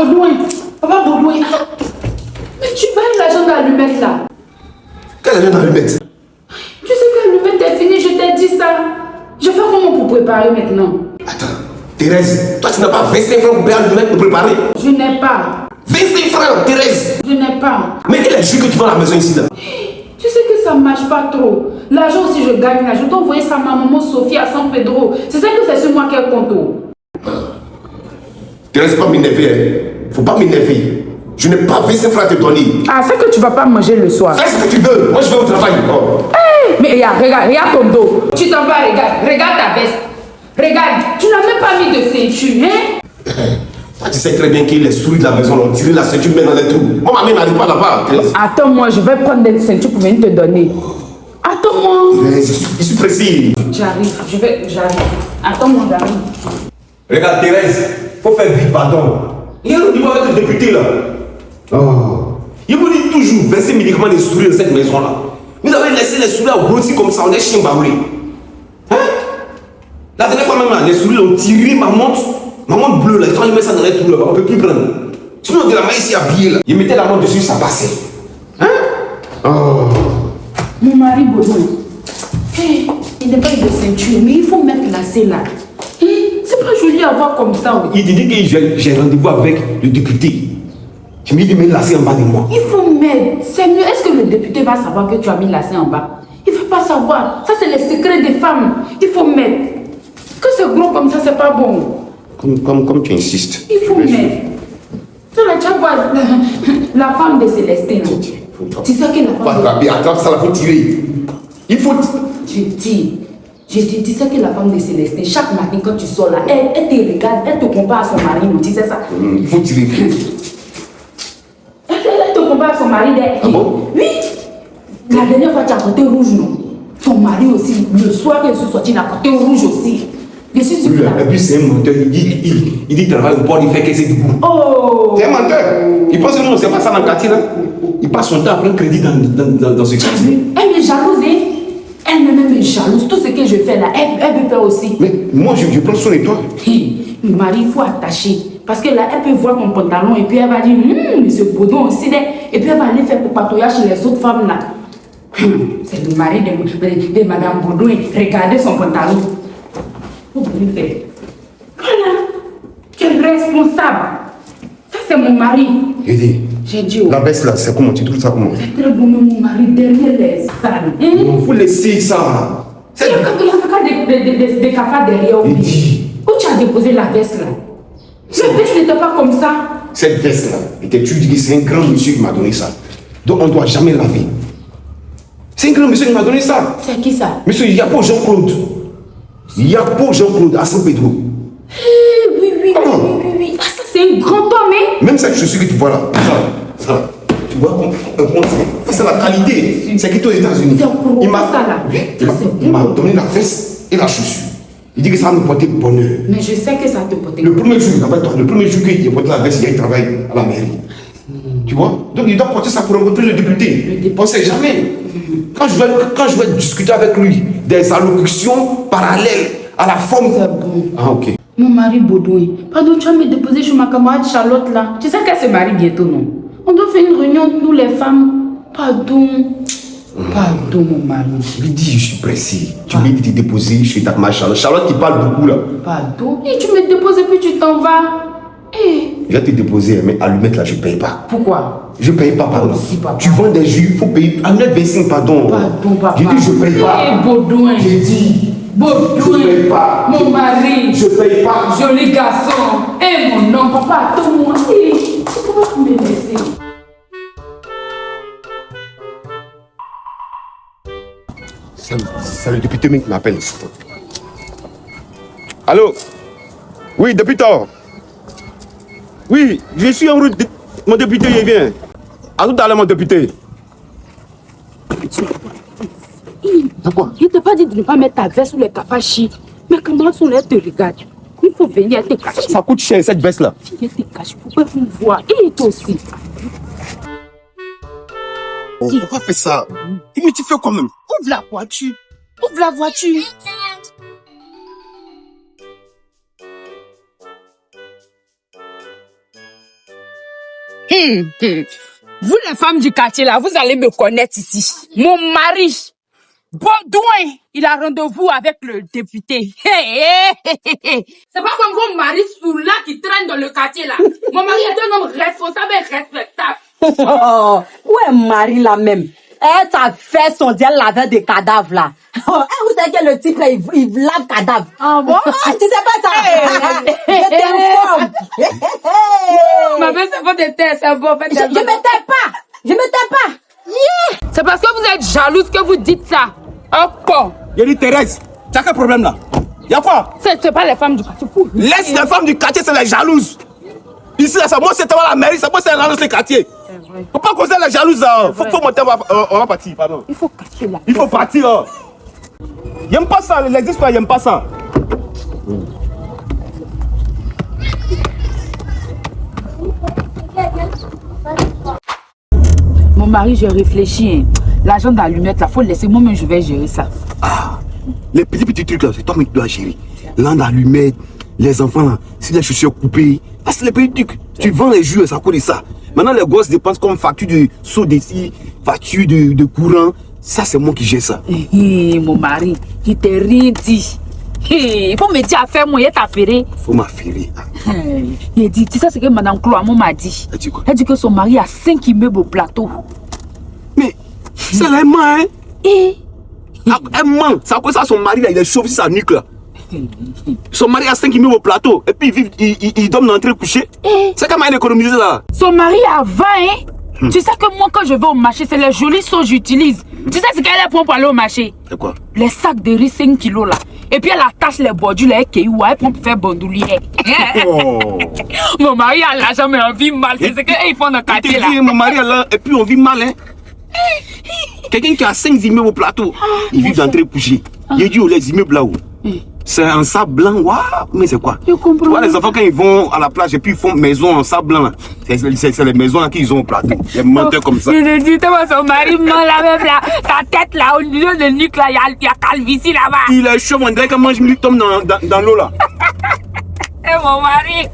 Baudouin. Papa Baudouin. Ah, mais tu vas l'agent d'allumette là. Quel agent d'allumette? Tu sais que l'allumette est finie, je t'ai dit ça. Je fais comment pour préparer maintenant? Attends, Thérèse, toi tu n'as pas 25 francs pour payer l'allumette pour préparer? Je n'ai pas. 25 francs, Thérèse! Je n'ai pas. Mais quel est le jus que tu vends à la maison ici là? Tu sais que ça ne marche pas trop. L'argent aussi, je gagne là. Je dois envoyer ça à ma maman Sophie à San Pedro. C'est ça que c'est sur moi qu'elle compte. Thérèse, pas m'énerver. Hein. Faut pas m'énerver. Je n'ai pas 25 francs à te donner. Ah, c'est que tu vas pas manger le soir. Fais ce que tu veux. Moi, je vais au travail. Oh. Hey, mais regarde ton dos. Tu t'en vas, regarde ta veste. Regarde, tu n'as même pas mis de ceinture, hein? Toi, tu sais très bien qu'il est souris de la maison. On tire la ceinture, met dans les trous. Moi, ma mère n'arrive pas là-bas. Attends-moi, je vais prendre des ceintures pour venir te donner. Attends-moi. Je suis pressé. J'arrive. Attends-moi, j'arrive. Regarde, Thérèse, faut faire vite, pardon. Il y a un niveau avec le député là. Oh. Il vous dit toujours verser médicaments des souris dans cette maison là. Vous avez laissé les souris à grossir comme ça, on est chien baoulé. Hein? La dernière fois même là, les souris ont tiré ma montre bleue là, ils ont mis ça dans les trous là, on ne peut plus prendre. Sinon de la main ici habillée là, ils mettaient la montre dessus, ça passait. Hein? Oh. Mon mari Baudouin, hey, il n'est pas de ceinture, mais il faut mettre lacet là. Hey, c'est pas joli à voir comme ça. Il te dit que j'ai rendez-vous avec le député. Je me dis de mettre lacet en bas de moi. Il faut mettre, c'est mieux. Est-ce que le député va savoir que tu as mis lacet en bas? Il ne veut pas savoir. Ça, c'est les secrets des femmes. Il faut mettre. Que c'est gros comme ça, c'est pas bon. Comme tu insistes. Il faut mettre. Tu vas voir la femme de Célestine. Tu sais que la femme. Attrape ça, il faut tirer. Il faut. Tu sais que la femme de Célestine, chaque matin quand tu sors là, elle te regarde, elle te compare à son mari, tu sais ça? Il faut tirer. Elle te compare à son mari. Ah bon? Oui. La dernière fois, tu as porté rouge, non? Son mari aussi, le soir qu'elle se sortit, il a porté rouge aussi. Je suis sûre. Et puis c'est un menteur, il dit qu'il travaille au port, il fait qu'est-ce qu'il dit. Oh! C'est un menteur. Il pense que nous, c'est pas ça dans le quartier là. Il passe son temps à prendre crédit dans ce quartier. Elle est jalouse, hein? Elle-même est jalouse. Tout ce que je fais là, elle veut faire aussi. Mais moi, je prends soin de toi. Le mari, il faut attacher. Parce que là, elle peut voir mon pantalon et puis elle va dire, monsieur Baudouin aussi, et puis elle va aller faire pour patrouillage chez les autres femmes là. C'est le mari de Madame Baudouin. Regardez son pantalon. Faut bien faire. Voilà. Tu es responsable. Ça, c'est mon mari. J'ai dit, la veste là, c'est comment? Tu trouves ça comment? C'est très bon, mon mari, derrière les salles. Il faut laisser ça. Il y a des cafards derrière. Où tu as déposé la veste là? La veste n'était pas comme ça. Cette veste là, et que tu dis que c'est un grand monsieur qui m'a donné ça. Donc on ne doit jamais laver. C'est un grand monsieur qui m'a donné ça. C'est qui ça? Monsieur Yapo Jean-Claude. Yapo Jean-Claude à San Pedro. Oui. Ah, ça c'est un grand homme, hein? Même cette chaussure que tu vois là, ça. Tu vois, c'est la qualité. C'est qui aux États-Unis. Il m'a donné la veste et la chaussure. Il dit que ça va me porter bonheur. Mais je sais que ça te porte bonheur. Le premier jour qu'il a porté la veste, il travaille à la mairie. Tu vois? Donc il doit porter ça pour rencontrer le député. On ne sait jamais. Quand je vais discuter avec lui des allocutions parallèles à la forme. C'est bon. Ah, ok. Mon mari Baudouin, pardon, tu vas me déposer chez ma camarade Charlotte là. Tu sais qu'elle se marie bientôt, non? On doit faire une réunion, nous les femmes. Pardon. Pardon, mon mari. Lui dis, je suis pressé. Tu me dis de te déposer chez ta camarade Charlotte. Charlotte qui parle beaucoup là. Pardon. Et tu me déposes et puis tu t'en vas. Je vais te déposer, mais allumette là, je ne paye pas. Pourquoi? Je ne paye pas, pardon. Si, papa. Tu vends des jus, il faut payer. Allumette 25, pardon. Pardon, papa. J'ai dit, je ne paye pas. Baudouin. J'ai dit. Baudouin. Je ne paye pas. Mon mari. Je ne paye pas. Joli garçon. Mon nom, papa, attends-moi. Pourquoi tu me laisses? C'est le député qui m'appelle. Allô? Oui, député. Oui, je suis en route. Mon député, il vient. À tout à l'heure, mon député. Pourquoi? Je ne t'ai pas dit de ne pas mettre ta veste sous les cafachi. Mais comment sont les te regardent? Il faut venir te cacher. Ça coûte cher, cette veste-là. Viens te cacher, il faut pas me voir. Et toi aussi. Pourquoi faire ça? Mais tu fais quand même. Ouvre la voiture. Ouvre la voiture. Vous les femmes du quartier là, vous allez me connaître ici. Mon mari, Baudouin, il a rendez-vous avec le député. C'est pas comme vos maris sous là qui traînent dans le quartier là. Mon mari est un homme responsable et respectable. Oh, où est Marie là même? Elle t'a fait son diable laveur de cadavres là. Oh, vous savez que le type là, il lave cadavre. Ah bon? Ah, tu sais pas ça? Je t'informe. Ma belle, c'est pas de terre, c'est bon. Je me tais pas. Je me tais pas. Yeah. C'est parce que vous êtes jalouse que vous dites ça. Oh, con. J'ai dit Thérèse, tu as quel problème là? Y'a quoi? C'est pas les femmes du quartier. Laisse les femmes du quartier, c'est les jalouses. Ici, là, c'est moi, c'est la mairie, c'est moi, c'est dans ce quartier. Faut pas causer les jalouses là. Faut monter, on va partir, pardon. Il faut cacher là. Il faut partir. Oh. J'aime pas ça, les histoires, j'aime pas ça. Mon mari, j'ai réfléchi. Hein. L'argent d'allumette, là, faut le laisser. Moi-même, je vais gérer ça. Ah, les petits trucs là, c'est toi qui dois gérer. L'an d'allumette, les enfants là, si les chaussures coupées, ah, c'est les petits trucs. Tu vends les jus, ça coûte ça. Maintenant, les gosses dépensent comme facture de saut d'ici, facture de courant. Ça, c'est moi qui gère ça. Mon mari, il t'a rien dit. Il faut me dire à faire, moi, il t'a ferré. Faut m'affairer. Il dit, tu sais ce que Madame Cloamon m'a dit? Elle dit quoi? Elle dit que son mari a 5 immeubles au plateau. Mais, c'est la main, hein? Elle ment. C'est à cause de ça, son mari, là, il est chauve sur sa nuque, là. Son mari a 5 immeubles au plateau. Et puis, il dorment dans l'entrée couché. C'est comment il économise là? Son mari a 20, hein? Tu sais que moi, quand je vais au marché, c'est les jolies sauces que j'utilise. Tu sais ce qu'elle prend pour aller au marché? C'est quoi? Les sacs de riz 5 kilos là. Et puis elle attache les bordures là, elle prend pour faire bandoulier. Oh. Mon mari a l'argent, mais on vit mal. C'est ce qu'ils font dans le quartier là. Mon mari est là, et puis on vit mal, hein? Quelqu'un qui a 5 immeubles au plateau, il vit dans l'entrée couché. Il dit, les immeubles là-haut. C'est un sable blanc, waouh, mais c'est quoi? Je comprends. Voilà, les enfants, quand ils vont à la plage et puis ils font maison en sable blanc, là. C'est les maisons là qu'ils ont au plateau. Des menteurs comme ça. Je te dis, son mari ment là même là. Sa tête là, au niveau de nuque là, il y a calvitie là-bas. Il est chaud, on dirait qu'il mange 1000 tomes dans l'eau là. Et mon mari.